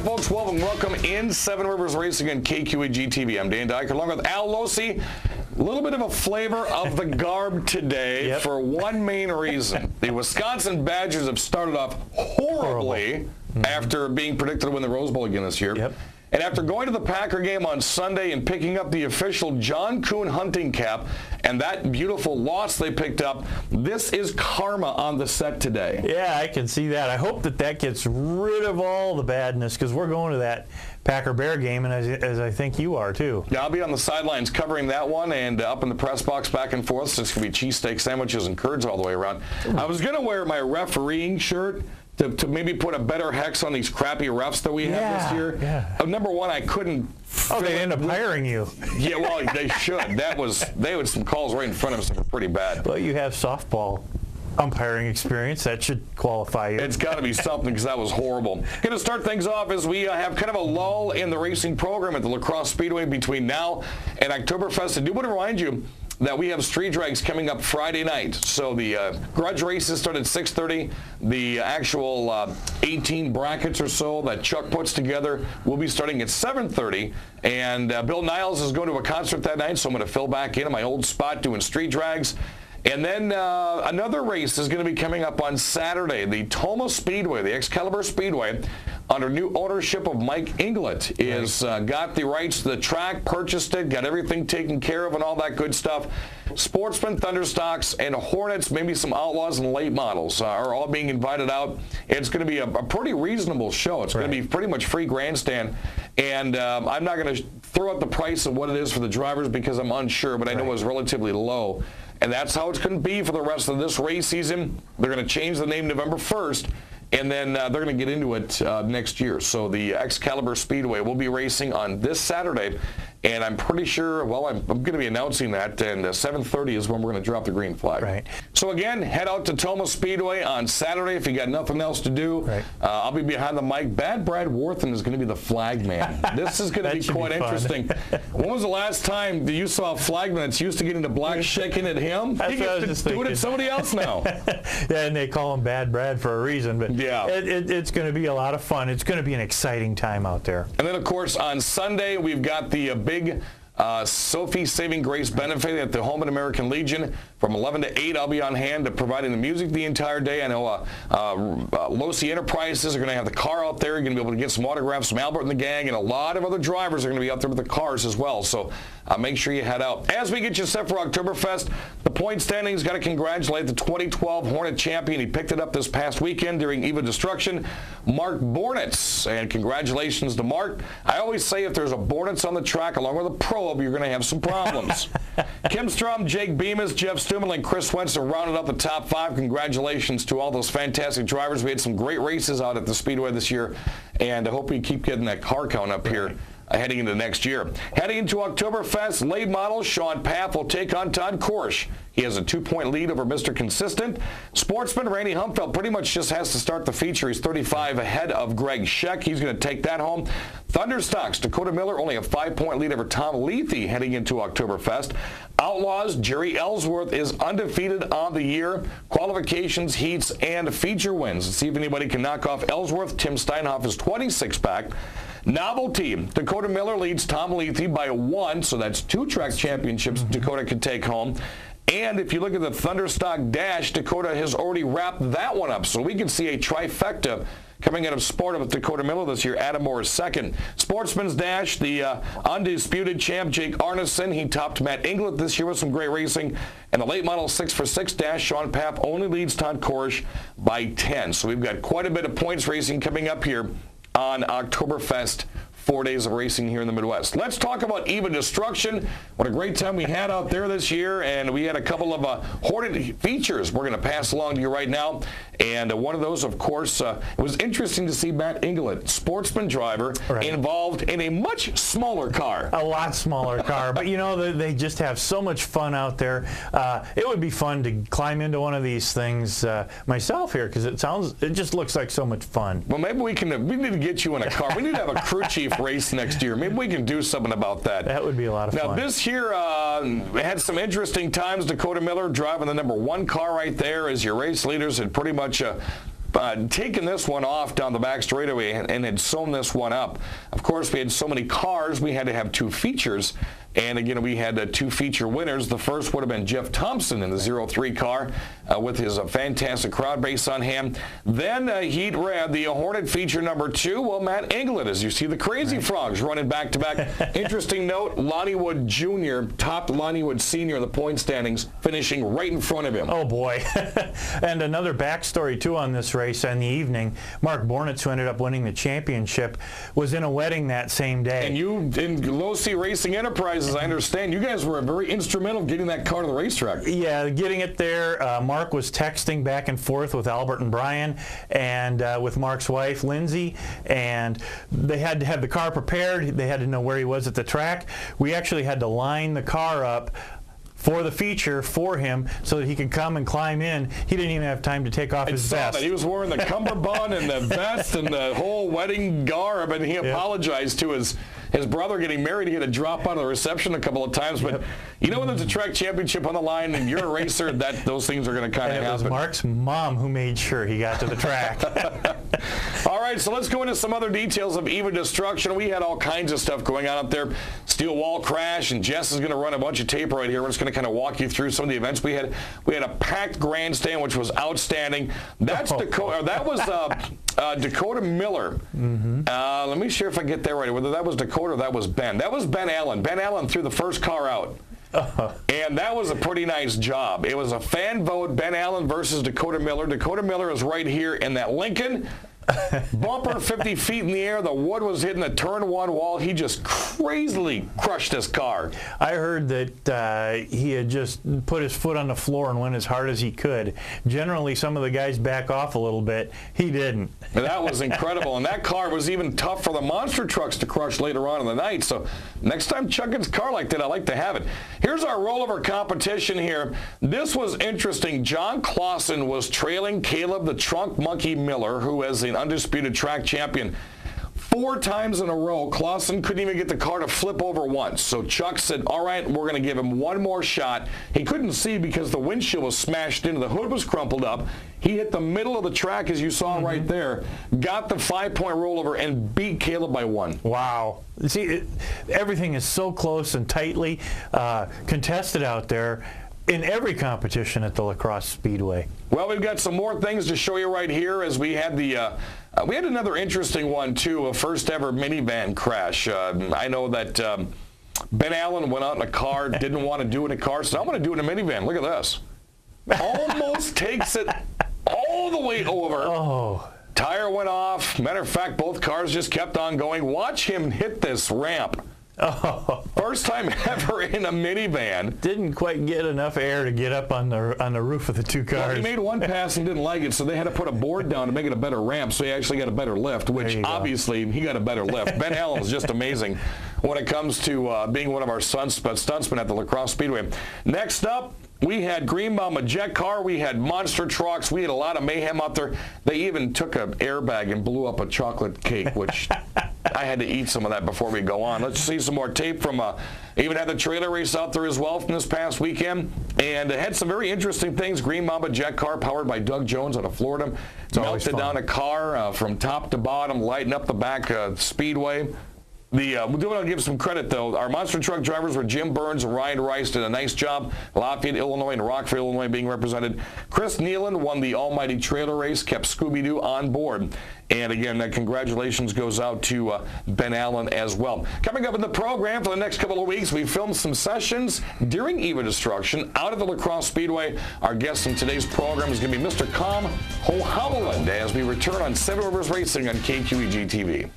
folks. Welcome in Seven Rivers Racing and KQEG TV. I'm Dan Dyker along with Al Losi. A little bit of a flavor of the garb today for one main reason. The Wisconsin Badgers have started off horribly after being predicted to win the Rose Bowl again this year. And after going to the Packer game on Sunday and picking up the official John Kuhn hunting cap and that beautiful loss they picked up, this is karma on the set today. Yeah, I can see that. I hope that gets rid of all the badness because we're going to that Packer-Bear game, and as I think you are too. Yeah, I'll be on the sidelines covering that one and up in the press box back and forth. So it's going to be cheesesteak sandwiches and curds all the way around. I was going to wear my refereeing shirt to maybe put a better hex on these crappy refs that we have this year. Number one, I couldn't. Oh, they end up hiring you. Yeah, well, they should. They had some calls right in front of us that were pretty bad. Well, you have softball umpiring experience. That should qualify you. It's got to be something because that was horrible. Going to start things off as we have kind of a lull in the racing program at the La Crosse Speedway between now and Oktoberfest. I do want to remind you that we have street drags coming up Friday night. So the grudge races start at 6:30. The actual 18 brackets or so that Chuck puts together will be starting at 7:30. And Bill Niles is going to a concert that night, so I'm going to fill back in my old spot doing street drags. And then another race is going to be coming up on Saturday. The Tomah Speedway, the Excalibur Speedway, under new ownership of Mike Inglet, is got the rights to the track, purchased it, got everything taken care of and all that good stuff. Sportsmen, Thunderstocks, and Hornets, maybe some Outlaws and late models are all being invited out. It's going to be a pretty reasonable show. It's going to be pretty much free grandstand. And I'm not going to throw out the price of what it is for the drivers because I'm unsure, but I know it's relatively low. And that's how it's going to be for the rest of this race season. They're going to change the name November 1st, and then they're going to get into it next year. So the Excalibur Speedway will be racing on this Saturday, and I'm pretty sure, well, I'm going to be announcing that, and 7:30 is when we're going to drop the green flag. Right. So again, head out to Tomah Speedway on Saturday if you got nothing else to do. Right. I'll be behind the mic. Bad Brad Worthen is going to be the flag man. This is going to be quite interesting. When was the last time that you saw a flagman that's used to getting the black shaking at him? That's he what I was gets just to do it thinking. at somebody else now. Yeah, and they call him Bad Brad for a reason. But yeah, it's going to be a lot of fun. It's going to be an exciting time out there. And then, of course, on Sunday, we've got the big Sophie Saving Grace benefit at the Home and American Legion. From 11 to 8, I'll be on hand to providing the music the entire day. I know Losi Enterprises are going to have the car out there. You're going to be able to get some autographs from Albert and the gang, and a lot of other drivers are going to be out there with the cars as well. So make sure you head out. As we get you set for Oktoberfest, the point standings got to congratulate the 2012 Hornet champion. He picked it up this past weekend during EVA Destruction, Mark Bornitz. And congratulations to Mark. I always say if there's a Bornitz on the track along with a probe, you're going to have some problems. Kim Strom, Jake Bemis, Jeff Stummel, and Chris Wenson rounded up the top 5. Congratulations to all those fantastic drivers. We had some great races out at the Speedway this year, and I hope we keep getting that car count up here heading into next year. Heading into Oktoberfest, late model Sean Paff will take on Todd Korsch. He has a 2-point lead over Mr. Consistent. Sportsman Randy Humfeld pretty much just has to start the feature. He's 35 ahead of Greg Scheck. He's going to take that home. Thunderstocks, Dakota Miller, only a 5-point lead over Tom Lethe heading into Oktoberfest. Outlaws, Jerry Ellsworth is undefeated on the year. Qualifications, heats, and feature wins. Let's see if anybody can knock off Ellsworth. Tim Steinhoff is 26 back. Novelty, Dakota Miller leads Tom Lethe by 1, so that's 2 track championships Dakota could take home. And if you look at the Thunderstock Dash, Dakota has already wrapped that one up, so we can see a trifecta coming out of Sport with Dakota Miller this year. Adam Moore is second. Sportsman's Dash, the undisputed champ Jake Arneson. He topped Matt Inglet this year with some great racing. And the late model 6x6 Dash, Sean Paff only leads Todd Korsch by 10. So we've got quite a bit of points racing coming up here on Oktoberfest. 4 days of racing here in the Midwest. Let's talk about EVA Destruction. What a great time we had out there this year, and we had a couple of Hornet features we're going to pass along to you right now. And one of those, of course, it was interesting to see Matt Inglet, sportsman driver, involved in a much smaller car. A lot smaller car, but you know, they just have so much fun out there. It would be fun to climb into one of these things myself here, because it just looks like so much fun. Well, maybe we need to get you in a car. We need to have a crew chief race next year. Maybe we can do something about that. That would be a lot of fun. Now, this year had some interesting times. Dakota Miller driving the number 1 car right there as your race leaders had pretty much taken this one off down the back straightaway and had sewn this one up. Of course, we had so many cars, we had to have 2 features. And again, we had 2 feature winners. The first would have been Jeff Thompson in the 03 car with his fantastic crowd base on hand. Then Heat Red, the Hornet feature number 2. Well, Matt England, as you see the Crazy Frogs running back-to-back. Interesting note, Lonnie Wood Jr. topped Lonnie Wood Sr. in the point standings, finishing right in front of him. Oh, boy. And another backstory, too, on this race in the evening. Mark Bornitz, who ended up winning the championship, was in a wedding that same day. And you, in Low C Racing Enterprises, I understand, you guys were very instrumental getting that car to the racetrack. Yeah, getting it there. Mark was texting back and forth with Albert and Brian and with Mark's wife, Lindsay, and they had to have the car prepared. They had to know where he was at the track. We actually had to line the car up for the feature for him so that he could come and climb in. He didn't even have time to take off his vest. That. He was wearing the cummerbund and the vest and the whole wedding garb, and he apologized to his brother getting married. He had to drop out of the reception a couple of times, but you know when there's a track championship on the line and you're a racer, those things are going to kind of happen. It was Mark's mom who made sure he got to the track. All right, so let's go into some other details of EVA Destruction. We had all kinds of stuff going on up there. Steel wall crash, and Jess is going to run a bunch of tape right here. We're just going to kind of walk you through some of the events we had. We had a packed grandstand, which was outstanding. That's Dakota. That was Dakota Miller. Let me see if I get that right. Whether that was Dakota or that was Ben. That was Ben Allen. Ben Allen threw the first car out. And that was a pretty nice job. It was a fan vote, Ben Allen versus Dakota Miller. Dakota Miller is right here in that Lincoln. Bumper 50 feet in the air. The wood was hitting the turn 1 wall. He just crazily crushed this car. I heard that he had just put his foot on the floor and went as hard as he could. Generally, some of the guys back off a little bit. He didn't. That was incredible. And that car was even tough for the monster trucks to crush later on in the night. So next time Chuck gets a car like that, I like to have it. Here's our rollover competition here. This was interesting. John Clausen was trailing Caleb the Trunk Monkey Miller, who is an undisputed track champion. 4 times in a row, Clausen couldn't even get the car to flip over once. So Chuck said, all right, we're going to give him one more shot. He couldn't see because the windshield was smashed into. The hood was crumpled up. He hit the middle of the track, as you saw right there, got the 5-point rollover, and beat Caleb by 1. Wow. See, everything is so close and tightly contested out there in every competition at the La Crosse Speedway. Well, we've got some more things to show you right here as we had the we had another interesting one too, a first ever minivan crash. I know that Ben Allen went out in a car, didn't want to do it in a car, so I'm going to do it in a minivan. Look at this. Almost takes it all the way over. Oh. Tire went off. Matter of fact, both cars just kept on going. Watch him hit this ramp. Oh. First time ever in a minivan. Didn't quite get enough air to get up on the roof of the 2 cars. Well, he made one pass and didn't like it, so they had to put a board down to make it a better ramp, so he actually got a better lift, which obviously he got a better lift. Ben Allen is just amazing when it comes to being one of our stuntsmen at the La Crosse Speedway. Next up, we had Green Mama jet car. We had monster trucks. We had a lot of mayhem out there. They even took an airbag and blew up a chocolate cake, which I had to eat some of that before we go on. Let's see some more tape from even had the trailer race out there as well from this past weekend. And it had some very interesting things. Green Mama jet car powered by Doug Jones out of Florida. It's melted down a car from top to bottom, lighting up the back speedway. We do want to give some credit, though. Our monster truck drivers were Jim Burns and Ryan Rice, did a nice job. Lafayette, Illinois, and Rockford, Illinois being represented. Chris Nealon won the almighty trailer race, kept Scooby-Doo on board. And again, congratulations goes out to Ben Allen as well. Coming up in the program for the next couple of weeks, we filmed some sessions during EVA Destruction out of the La Crosse Speedway. Our guest in today's program is going to be Mr. Com Hohameland as we return on Seven Rivers Racing on KQEG TV.